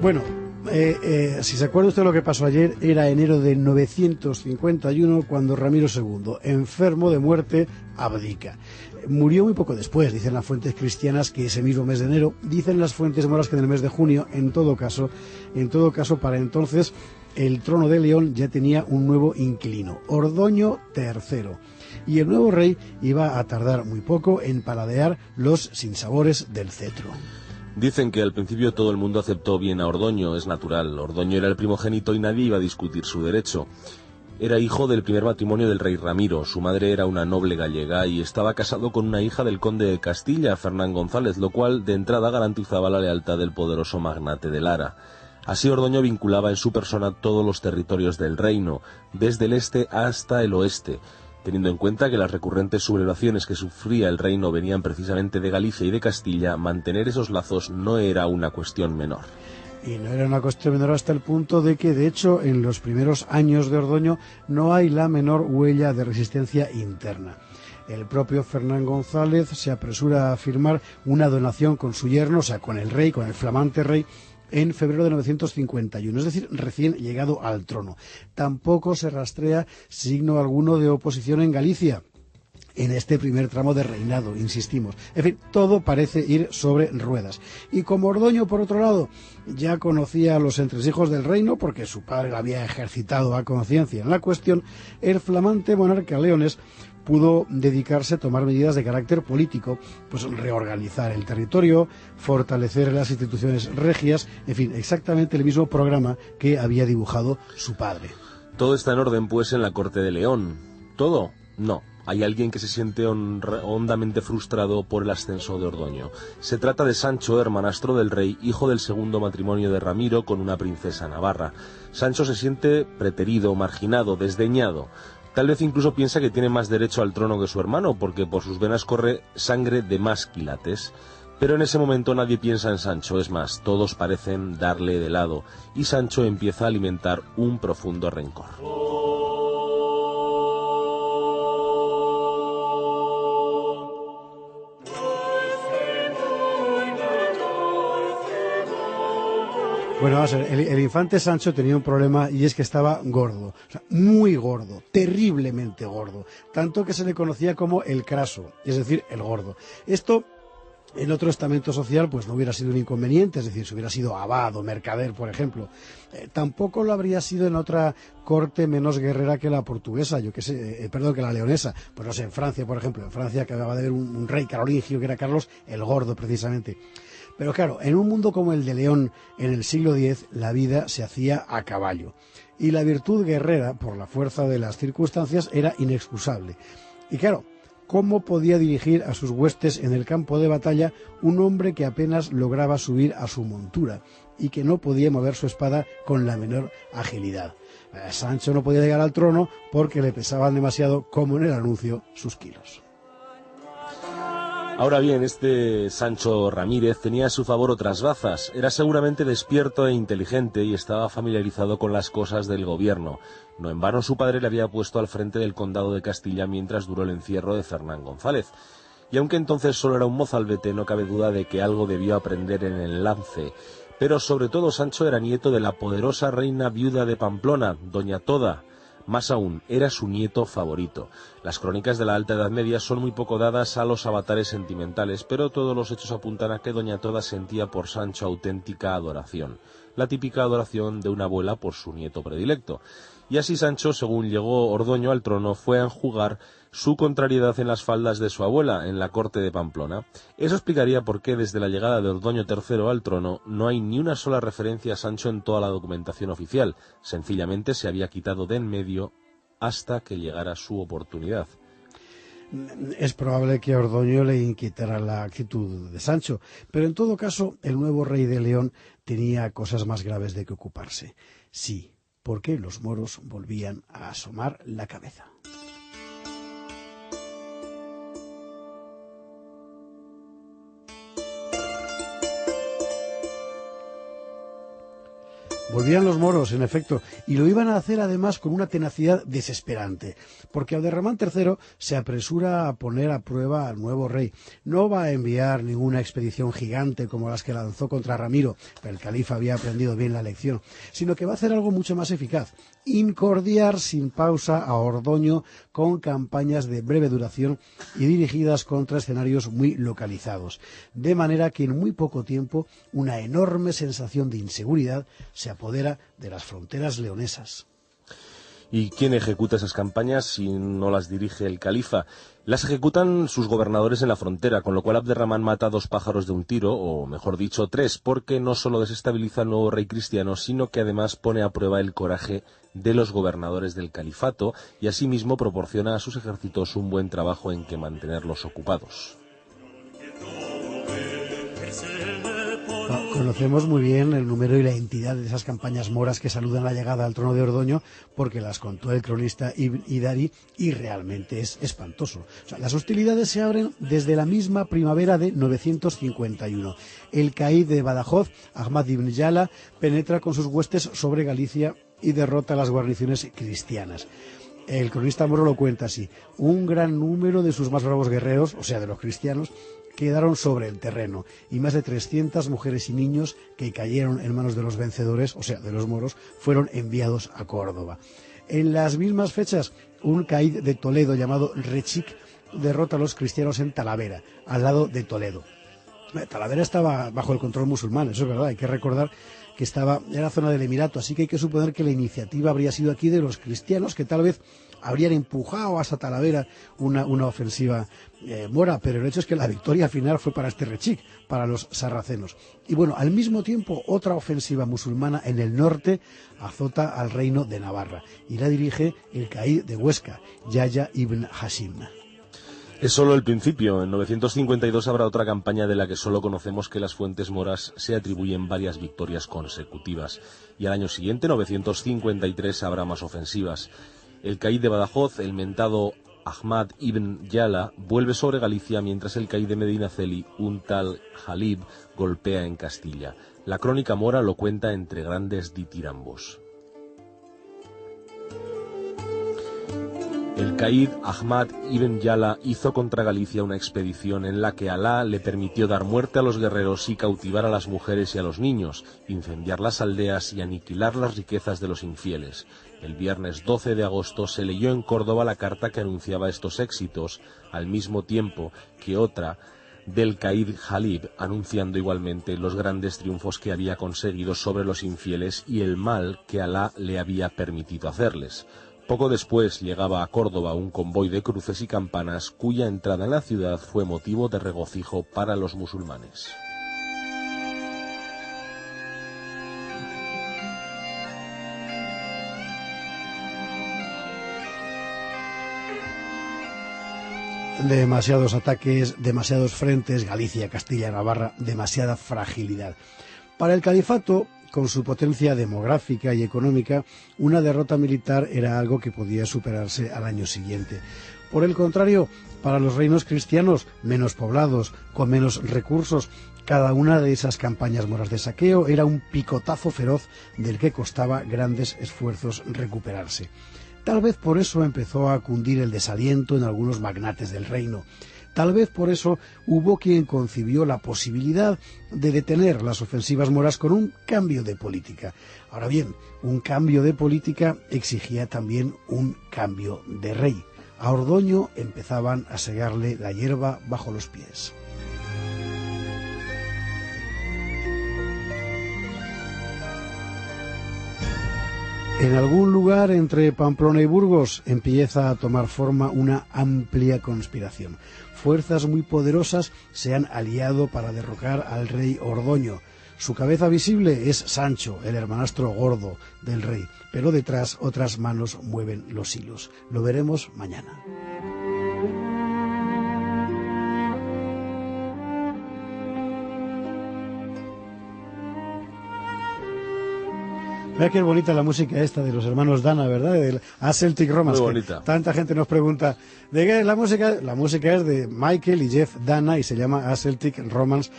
Bueno, si se acuerda usted de lo que pasó ayer, era enero de 951 cuando Ramiro II, enfermo de muerte, abdica. Murió muy poco después, dicen las fuentes cristianas que ese mismo mes de enero, dicen las fuentes moras que en el mes de junio. En todo caso, para entonces el trono de León ya tenía un nuevo inquilino, Ordoño III. Y el nuevo rey iba a tardar muy poco en paladear los sinsabores del cetro. Dicen que al principio todo el mundo aceptó bien a Ordoño, es natural. Ordoño era el primogénito y nadie iba a discutir su derecho. Era hijo del primer matrimonio del rey Ramiro, su madre era una noble gallega y estaba casado con una hija del conde de Castilla, Fernán González, lo cual de entrada garantizaba la lealtad del poderoso magnate de Lara. Así Ordoño vinculaba en su persona todos los territorios del reino, desde el este hasta el oeste. Teniendo en cuenta que las recurrentes sublevaciones que sufría el reino venían precisamente de Galicia y de Castilla, mantener esos lazos no era una cuestión menor. Y no era una cuestión menor hasta el punto de que, de hecho, en los primeros años de Ordoño no hay la menor huella de resistencia interna. El propio Fernán González se apresura a firmar una donación con su yerno, o sea, con el rey, con el flamante rey, en febrero de 951, es decir, recién llegado al trono. Tampoco se rastrea signo alguno de oposición en Galicia en este primer tramo de reinado, insistimos. En fin, todo parece ir sobre ruedas. Y como Ordoño, por otro lado, ya conocía a los entresijos del reino, porque su padre lo había ejercitado a conciencia en la cuestión, el flamante monarca leonés pudo dedicarse a tomar medidas de carácter político, pues reorganizar el territorio, fortalecer las instituciones regias, en fin, exactamente el mismo programa que había dibujado su padre. Todo está en orden, pues, en la corte de León. ¿Todo? No. Hay alguien que se siente hondamente frustrado por el ascenso de Ordoño. Se trata de Sancho, hermanastro del rey, hijo del segundo matrimonio de Ramiro con una princesa navarra. Sancho se siente preterido, marginado, desdeñado. Tal vez incluso piensa que tiene más derecho al trono que su hermano, porque por sus venas corre sangre de más quilates. Pero en ese momento nadie piensa en Sancho, es más, todos parecen darle de lado, y Sancho empieza a alimentar un profundo rencor. Bueno, vamos a ver, el infante Sancho tenía un problema y es que estaba gordo, o sea, muy gordo, terriblemente gordo, tanto que se le conocía como el craso, es decir, el gordo. Esto en otro estamento social pues no hubiera sido un inconveniente, es decir, si hubiera sido abad o mercader, por ejemplo. Tampoco lo habría sido en otra corte menos guerrera que la portuguesa, que la leonesa. Pues no sé, en Francia, por ejemplo, en Francia acababa de haber un rey carolingio que era Carlos el Gordo, precisamente. Pero claro, en un mundo como el de León en el siglo X, la vida se hacía a caballo. Y la virtud guerrera, por la fuerza de las circunstancias, era inexcusable. Y claro, ¿cómo podía dirigir a sus huestes en el campo de batalla un hombre que apenas lograba subir a su montura y que no podía mover su espada con la menor agilidad? Sancho no podía llegar al trono porque le pesaban demasiado, como en el anuncio, sus kilos. Ahora bien, este Sancho Ramírez tenía a su favor otras bazas. Era seguramente despierto e inteligente y estaba familiarizado con las cosas del gobierno. No en vano su padre le había puesto al frente del condado de Castilla mientras duró el encierro de Fernán González. Y aunque entonces solo era un mozalbete, no cabe duda de que algo debió aprender en el lance. Pero sobre todo Sancho era nieto de la poderosa reina viuda de Pamplona, Doña Toda. Más aún, era su nieto favorito. Las crónicas de la Alta Edad Media son muy poco dadas a los avatares sentimentales, pero todos los hechos apuntan a que Doña Toda sentía por Sancho auténtica adoración. La típica adoración de una abuela por su nieto predilecto. Y así Sancho, según llegó Ordoño al trono, fue a enjugar su contrariedad en las faldas de su abuela, en la corte de Pamplona. Eso explicaría por qué desde la llegada de Ordoño III al trono no hay ni una sola referencia a Sancho en toda la documentación oficial. Sencillamente se había quitado de en medio hasta que llegara su oportunidad. Es probable que a Ordoño le inquietara la actitud de Sancho, pero en todo caso el nuevo rey de León tenía cosas más graves de que ocuparse. Sí, porque los moros volvían a asomar la cabeza. Volvían los moros, en efecto, y lo iban a hacer además con una tenacidad desesperante, porque Abderramán III se apresura a poner a prueba al nuevo rey. No va a enviar ninguna expedición gigante como las que lanzó contra Ramiro, pero el califa había aprendido bien la lección, sino que va a hacer algo mucho más eficaz: incordiar sin pausa a Ordoño con campañas de breve duración y dirigidas contra escenarios muy localizados, de manera que en muy poco tiempo una enorme sensación de inseguridad se apodera de las fronteras leonesas. ¿Y quién ejecuta esas campañas si no las dirige el califa? Las ejecutan sus gobernadores en la frontera, con lo cual Abderramán mata a 2 pájaros de un tiro, o mejor dicho 3, porque no solo desestabiliza al nuevo rey cristiano, sino que además pone a prueba el coraje de los gobernadores del califato y asimismo proporciona a sus ejércitos un buen trabajo en que mantenerlos ocupados. Conocemos muy bien el número y la entidad de esas campañas moras que saludan la llegada al trono de Ordoño, porque las contó el cronista Ibn Hidari, y realmente es espantoso. O sea, las hostilidades se abren desde la misma primavera de 951. El caid de Badajoz, Ahmad ibn Yala, penetra con sus huestes sobre Galicia y derrota a las guarniciones cristianas. El cronista moro lo cuenta así: un gran número de sus más bravos guerreros, o sea, de los cristianos, quedaron sobre el terreno, y más de 300 mujeres y niños que cayeron en manos de los vencedores, o sea, de los moros, fueron enviados a Córdoba. En las mismas fechas, un caid de Toledo llamado Rechik derrota a los cristianos en Talavera, al lado de Toledo. Talavera estaba bajo el control musulmán, eso es verdad, hay que recordar que era zona del Emirato, así que hay que suponer que la iniciativa habría sido aquí de los cristianos, que tal vez habrían empujado hasta Talavera una ofensiva mora, pero el hecho es que la victoria final fue para este Rechik, para los sarracenos. Y bueno, al mismo tiempo, otra ofensiva musulmana en el norte azota al reino de Navarra, y la dirige el caid de Huesca, Yahya ibn Hashim. Es solo el principio. En 952 habrá otra campaña de la que solo conocemos que las fuentes moras se atribuyen varias victorias consecutivas. Y al año siguiente, 953, habrá más ofensivas. El caid de Badajoz, el mentado Ahmad ibn Yala, vuelve sobre Galicia, mientras el caid de Medinaceli, un tal Jalib, golpea en Castilla. La crónica mora lo cuenta entre grandes ditirambos. El caid Ahmad ibn Yala hizo contra Galicia una expedición en la que Alá le permitió dar muerte a los guerreros y cautivar a las mujeres y a los niños, incendiar las aldeas y aniquilar las riquezas de los infieles. El viernes 12 de agosto se leyó en Córdoba la carta que anunciaba estos éxitos, al mismo tiempo que otra del caid Jalib, anunciando igualmente los grandes triunfos que había conseguido sobre los infieles y el mal que Alá le había permitido hacerles. Poco después llegaba a Córdoba un convoy de cruces y campanas cuya entrada en la ciudad fue motivo de regocijo para los musulmanes. Demasiados ataques, demasiados frentes, Galicia, Castilla, Navarra, demasiada fragilidad. Para el califato, con su potencia demográfica y económica, una derrota militar era algo que podía superarse al año siguiente. Por el contrario, para los reinos cristianos, menos poblados, con menos recursos, cada una de esas campañas moras de saqueo era un picotazo feroz del que costaba grandes esfuerzos recuperarse. Tal vez por eso empezó a cundir el desaliento en algunos magnates del reino. Tal vez por eso hubo quien concibió la posibilidad de detener las ofensivas moras con un cambio de política. Ahora bien, un cambio de política exigía también un cambio de rey. A Ordoño empezaban a segarle la hierba bajo los pies. En algún lugar entre Pamplona y Burgos empieza a tomar forma una amplia conspiración. Fuerzas muy poderosas se han aliado para derrocar al rey Ordoño. Su cabeza visible es Sancho, el hermanastro gordo del rey, pero detrás otras manos mueven los hilos. Lo veremos mañana. Vea qué bonita la música esta de los hermanos Dana, ¿verdad? De A Celtic Romance. Muy bonita. Tanta gente nos pregunta, ¿de qué es la música? La música es de Michael y Jeff Dana y se llama A Celtic Romance.